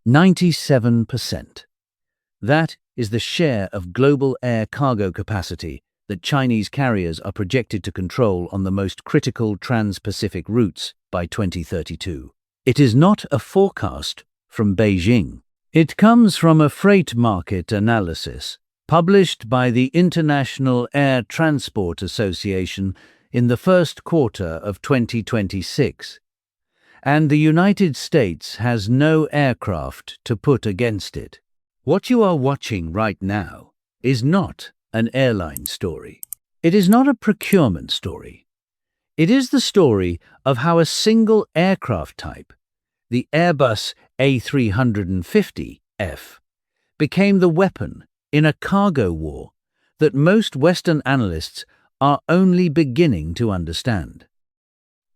97%. That is the share of global air cargo capacity that Chinese carriers are projected to control on the most critical trans-Pacific routes by 2032. It is not a forecast from Beijing. It comes from a freight market analysis published by the International Air Transport Association in the first quarter of 2026. And the United States has no aircraft to put against it. What you are watching right now is not an airline story. It is not a procurement story. It is the story of how a single aircraft type, the Airbus A350F, became the weapon in a cargo war that most Western analysts are only beginning to understand.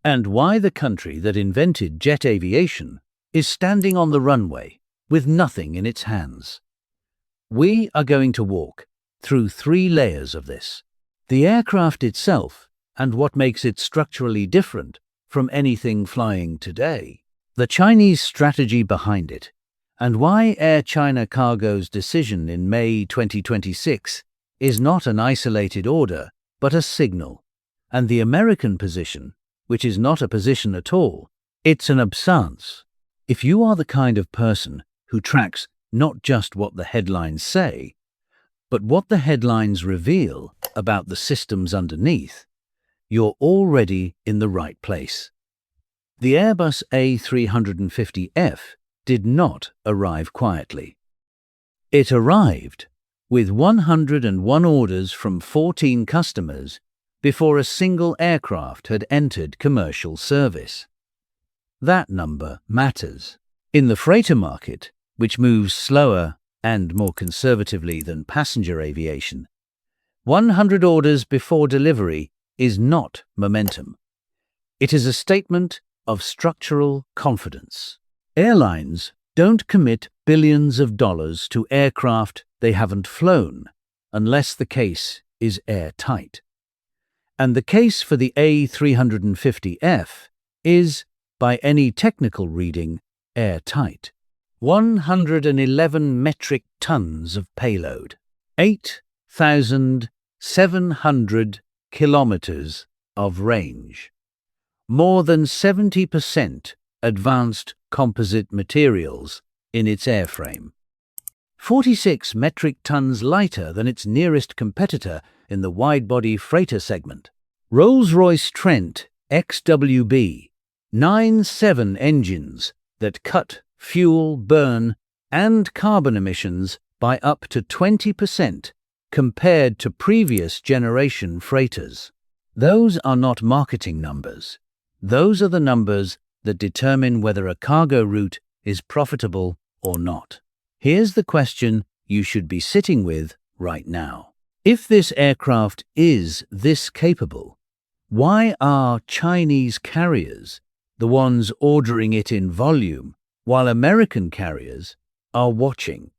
And why the country that invented jet aviation is standing on the runway with nothing in its hands. We are going to walk through 3 layers of this: the aircraft itself and what makes it structurally different from anything flying today, the Chinese strategy behind it, and why Air China Cargo's decision in May 2026 is not an isolated order but a signal, and the American position, which is not a position at all, it's an absence. If you are the kind of person who tracks not just what the headlines say, but what the headlines reveal about the systems underneath, you're already in the right place. The Airbus A350F did not arrive quietly. It arrived with 101 orders from 14 customers before a single aircraft had entered commercial service. That number matters. In the freighter market, which moves slower and more conservatively than passenger aviation, 100 orders before delivery is not momentum. It is a statement of structural confidence. Airlines don't commit billions of dollars to aircraft they haven't flown unless the case is airtight. And the case for the A350F is, by any technical reading, airtight. 111 metric tons of payload, 8,700 kilometers of range, more than 70% advanced composite materials in its airframe, 46 metric tons lighter than its nearest competitor in the wide-body freighter segment. Rolls-Royce Trent XWB 9.7 engines that cut fuel burn and carbon emissions by up to 20% compared to previous generation freighters. Those are not marketing numbers. Those are the numbers that determine whether a cargo route is profitable or not. Here's the question you should be sitting with right now. If this aircraft is this capable, why are Chinese carriers the ones ordering it in volume while American carriers are watching?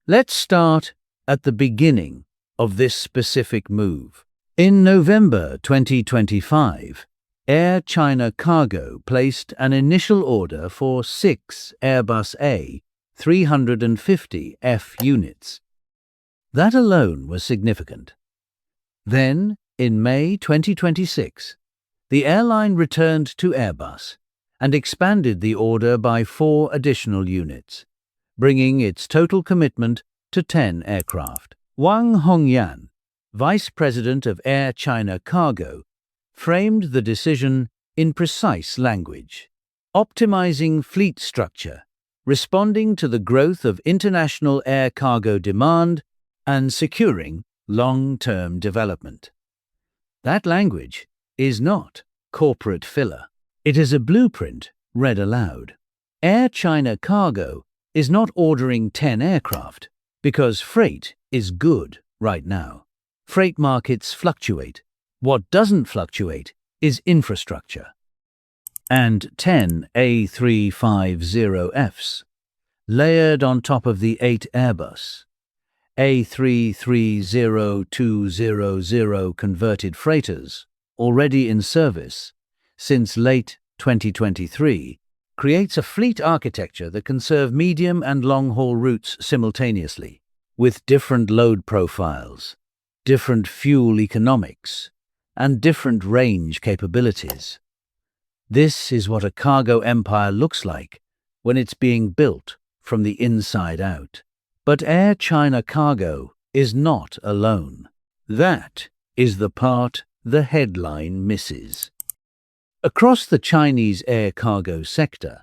Let's start at the beginning of this specific move. In November 2025, Air China Cargo placed an initial order for 6 Airbus A350F units. That alone was significant. Then, in May 2026, the airline returned to Airbus and expanded the order by 4 additional units, bringing its total commitment to 10 aircraft. Wang Hongyan, Vice President of Air China Cargo, framed the decision in precise language: optimizing fleet structure, responding to the growth of international air cargo demand, and securing long-term development. That language is not corporate filler. It is a blueprint read aloud. Air China Cargo is not ordering 10 aircraft because freight is good right now. Freight markets fluctuate. What doesn't fluctuate is infrastructure. And 10 A350Fs, layered on top of the 8 Airbus A330-200 converted freighters, already in service since late 2023, creates a fleet architecture that can serve medium and long-haul routes simultaneously, with different load profiles, different fuel economics, and different range capabilities. This is what a cargo empire looks like when it's being built from the inside out. But Air China Cargo is not alone. That is the part the headline misses. Across the Chinese air cargo sector,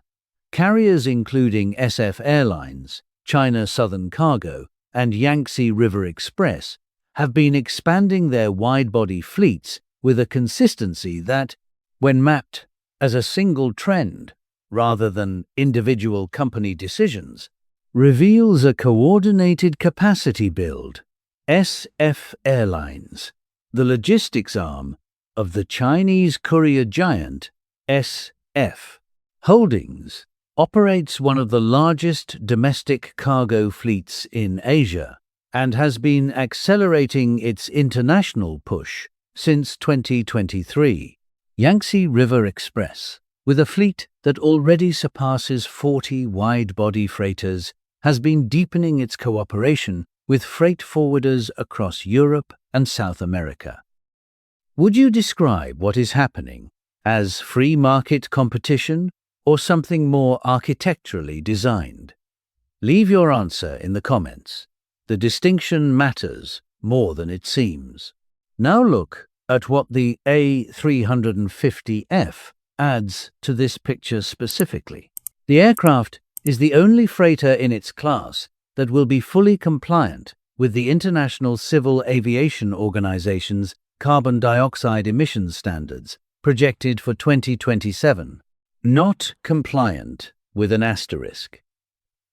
carriers including SF Airlines, China Southern Cargo, and Yangtze River Express have been expanding their wide-body fleets with a consistency that, when mapped as a single trend rather than individual company decisions, reveals a coordinated capacity build. SF Airlines, the logistics arm of the Chinese courier giant SF Holdings, operates one of the largest domestic cargo fleets in Asia and has been accelerating its international push since 2023. Yangtze River Express, with a fleet that already surpasses 40 wide-body freighters, has been deepening its cooperation with freight forwarders across Europe and South America. Would you describe what is happening as free market competition or something more architecturally designed? Leave your answer in the comments. The distinction matters more than it seems. Now look at what the A350F adds to this picture specifically. The aircraft is the only freighter in its class that will be fully compliant with the International Civil Aviation Organization's carbon dioxide emissions standards projected for 2027. Not compliant with an asterisk.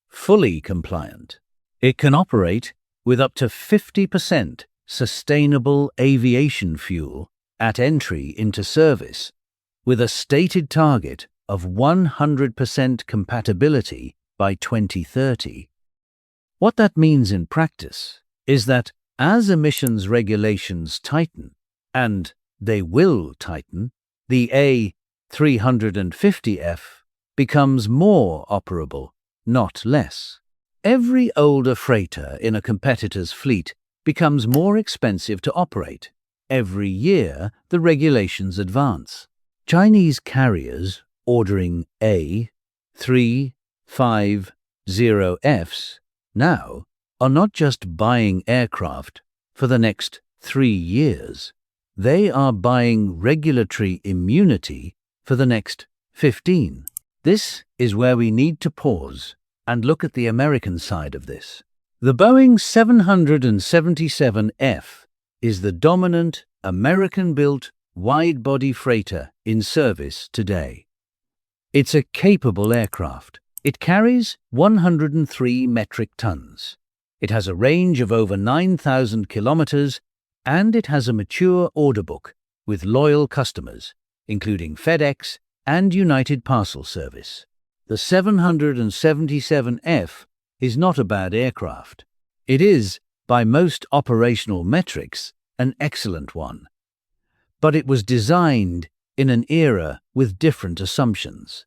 Fully compliant. It can operate with up to 50% sustainable aviation fuel at entry into service, with a stated target of 100% compatibility by 2030. What that means in practice is that as emissions regulations tighten, and they will tighten, the A350F becomes more operable, not less. Every older freighter in a competitor's fleet becomes more expensive to operate. Every year, the regulations advance. Chinese carriers ordering A350Fs now are not just buying aircraft for the next 3 years. They are buying regulatory immunity for the next 15. This is where we need to pause and look at the American side of this. The Boeing 777F is the dominant American-built wide-body freighter in service today. It's a capable aircraft. It carries 103 metric tons. It has a range of over 9,000 kilometers, and it has a mature order book with loyal customers, including FedEx and United Parcel Service. The 777F is not a bad aircraft. It is, by most operational metrics, an excellent one. But it was designed in an era with different assumptions.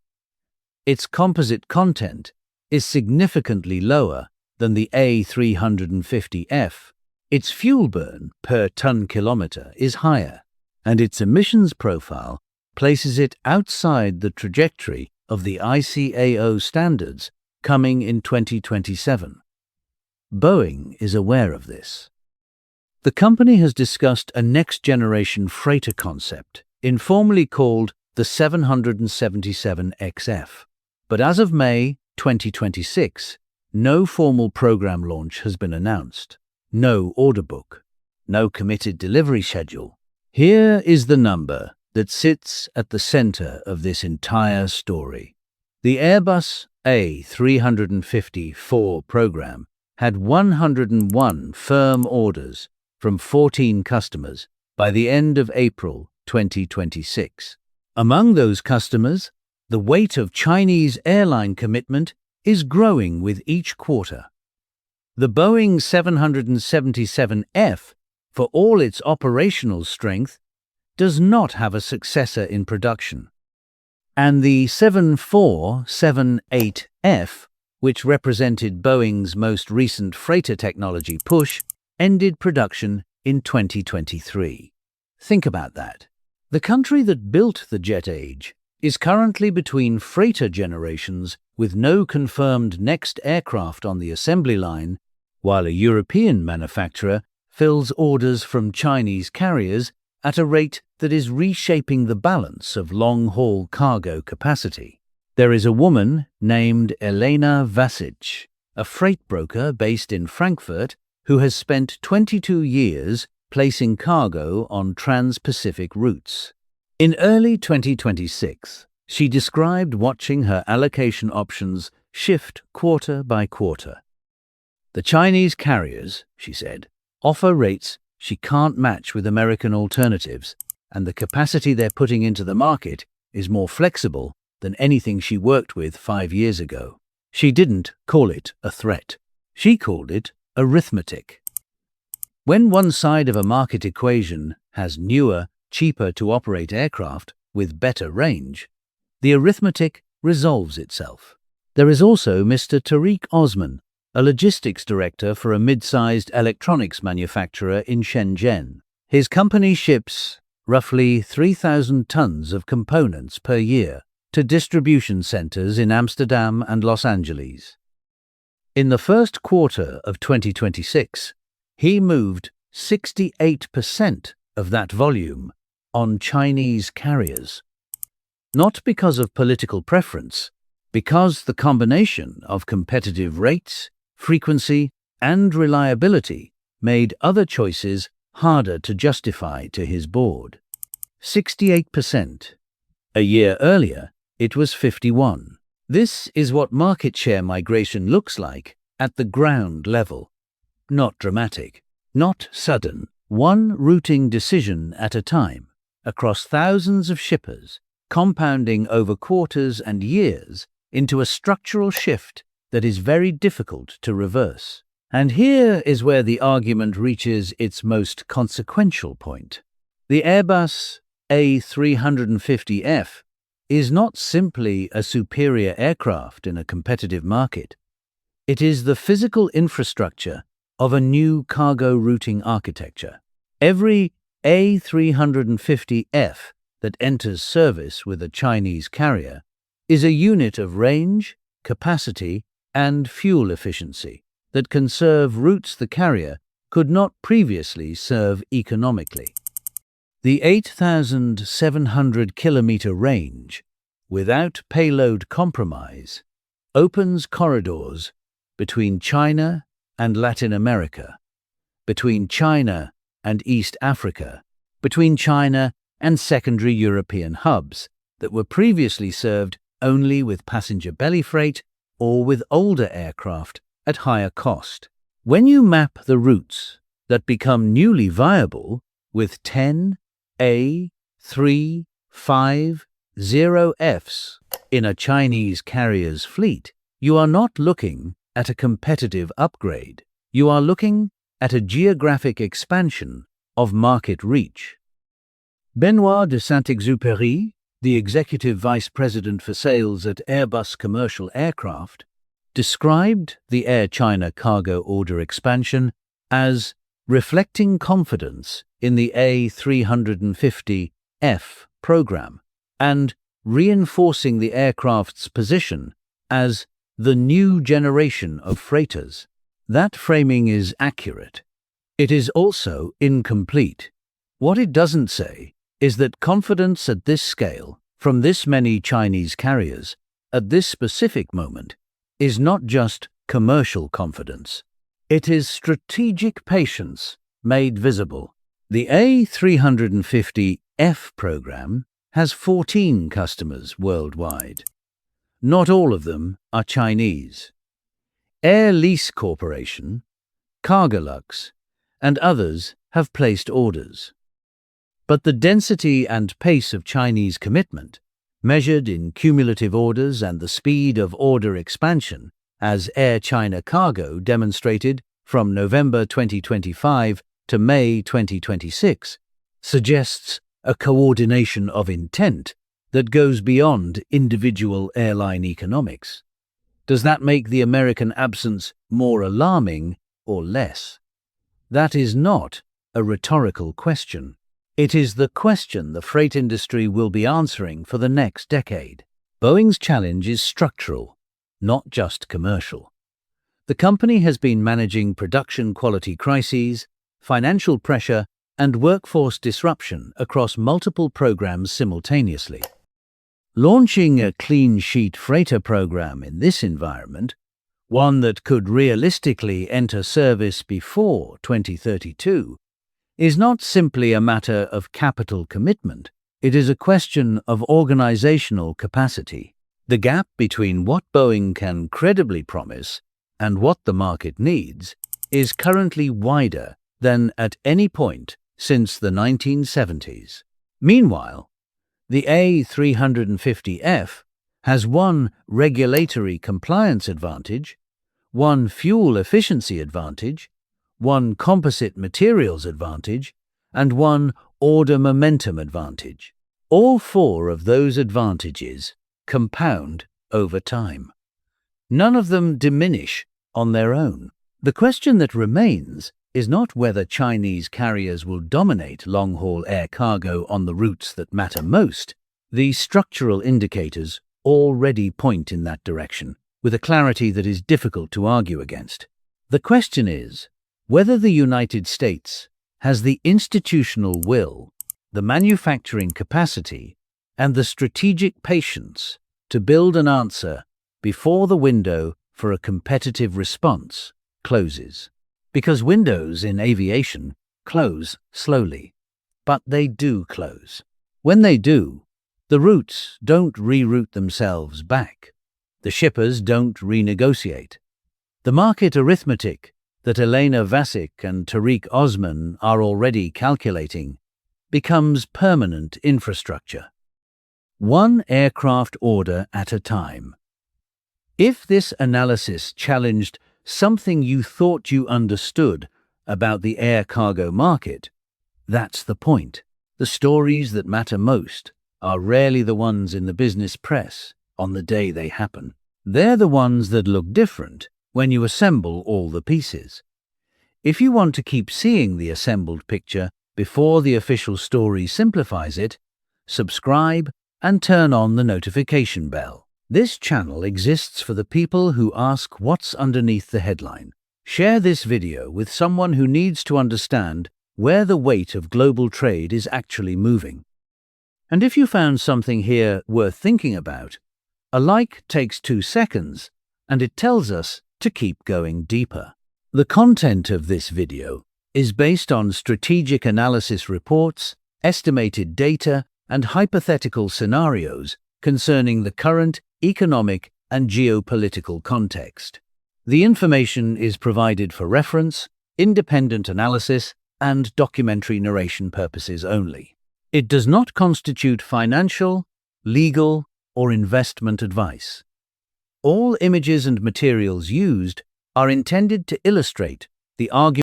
Its composite content is significantly lower than the A350F. Its fuel burn per ton-kilometer is higher, and its emissions profile places it outside the trajectory of the ICAO standards coming in 2027. Boeing is aware of this. The company has discussed a next-generation freighter concept, informally called the 777XF. But as of May 2026, no formal program launch has been announced, no order book, no committed delivery schedule. Here is the number that sits at the center of this entire story. The Airbus A350-4 program had 101 firm orders from 14 customers by the end of April 2026. Among those customers, the weight of Chinese airline commitment is growing with each quarter. The Boeing 777F, for all its operational strength, does not have a successor in production. And the 747F, which represented Boeing's most recent freighter technology push, ended production in 2023. Think about that. The country that built the jet age is currently between freighter generations with no confirmed next aircraft on the assembly line, while a European manufacturer fills orders from Chinese carriers at a rate that is reshaping the balance of long-haul cargo capacity. There is a woman named Elena Vasic, a freight broker based in Frankfurt, who has spent 22 years placing cargo on trans-Pacific routes. In early 2026, she described watching her allocation options shift quarter by quarter. The Chinese carriers, she said, offer rates she can't match with American alternatives, and the capacity they're putting into the market is more flexible than anything she worked with 5 years ago. She didn't call it a threat. She called it arithmetic. When one side of a market equation has newer, cheaper to operate aircraft with better range, the arithmetic resolves itself. There is also Mr. Tariq Osman, a logistics director for a mid-sized electronics manufacturer in Shenzhen. His company ships roughly 3,000 tons of components per year to distribution centers in Amsterdam and Los Angeles. In the first quarter of 2026, he moved 68% of that volume on Chinese carriers. Not because of political preference, because the combination of competitive rates, frequency, and reliability made other choices harder to justify to his board. 68%. A year earlier, it was 51%. This is what market share migration looks like at the ground level. Not dramatic, not sudden, one routing decision at a time, across thousands of shippers, compounding over quarters and years into a structural shift that is very difficult to reverse. And here is where the argument reaches its most consequential point. The Airbus A350F is not simply a superior aircraft in a competitive market. It is the physical infrastructure of a new cargo routing architecture. Every A350F that enters service with a Chinese carrier is a unit of range, capacity, and fuel efficiency that can serve routes the carrier could not previously serve economically. The 8,700-kilometer range, without payload compromise, opens corridors between China and Latin America, between China and East Africa, between China and secondary European hubs that were previously served only with passenger belly freight or with older aircraft at higher cost. When you map the routes that become newly viable with 10 A350Fs in a Chinese carrier's fleet, you are not looking at a competitive upgrade. You are looking at a geographic expansion of market reach. Benoit de Saint-Exupéry, the executive vice president for sales at Airbus Commercial Aircraft, described the Air China cargo order expansion as reflecting confidence in the A350F program and reinforcing the aircraft's position as the new generation of freighters. That framing is accurate. It is also incomplete. What it doesn't say is that confidence at this scale, from this many Chinese carriers, at this specific moment, is not just commercial confidence. It is strategic patience made visible. The A350F program has 14 customers worldwide. Not all of them are Chinese. Air Lease Corporation, Cargolux, and others have placed orders. But the density and pace of Chinese commitment, measured in cumulative orders and the speed of order expansion, as Air China Cargo demonstrated from November 2025 to May 2026, suggests a coordination of intent that goes beyond individual airline economics. Does that make the American absence more alarming or less? That is not a rhetorical question. It is the question the freight industry will be answering for the next decade. Boeing's challenge is structural, not just commercial. The company has been managing production quality crises, financial pressure, and workforce disruption across multiple programs simultaneously. Launching a clean sheet freighter program in this environment, one that could realistically enter service before 2032, is not simply a matter of capital commitment. It is a question of organizational capacity. The gap between what Boeing can credibly promise and what the market needs is currently wider than at any point since the 1970s. Meanwhile, the A350F has one regulatory compliance advantage, one fuel efficiency advantage, one composite materials advantage, and one order momentum advantage. All four of those advantages compound over time. None of them diminish on their own. The question that remains is not whether Chinese carriers will dominate long-haul air cargo on the routes that matter most. The structural indicators already point in that direction, with a clarity that is difficult to argue against. The question is whether the United States has the institutional will, the manufacturing capacity, and the strategic patience to build an answer before the window for a competitive response closes. Because windows in aviation close slowly, but they do close. When they do, the routes don't reroute themselves back. The shippers don't renegotiate. The market arithmetic that Elena Vasic and Tariq Osman are already calculating becomes permanent infrastructure. One aircraft order at a time. If this analysis challenged something you thought you understood about the air cargo market, that's the point. The stories that matter most are rarely the ones in the business press on the day they happen. They're the ones that look different when you assemble all the pieces. If you want to keep seeing the assembled picture before the official story simplifies it, subscribe and turn on the notification bell. This channel exists for the people who ask what's underneath the headline. Share this video with someone who needs to understand where the weight of global trade is actually moving. And if you found something here worth thinking about, a like takes 2 seconds, and it tells us to keep going deeper. The content of this video is based on strategic analysis reports, estimated data, and hypothetical scenarios concerning the current economic and geopolitical context. The information is provided for reference, independent analysis, and documentary narration purposes only. It does not constitute financial, legal, or investment advice. All images and materials used are intended to illustrate the argument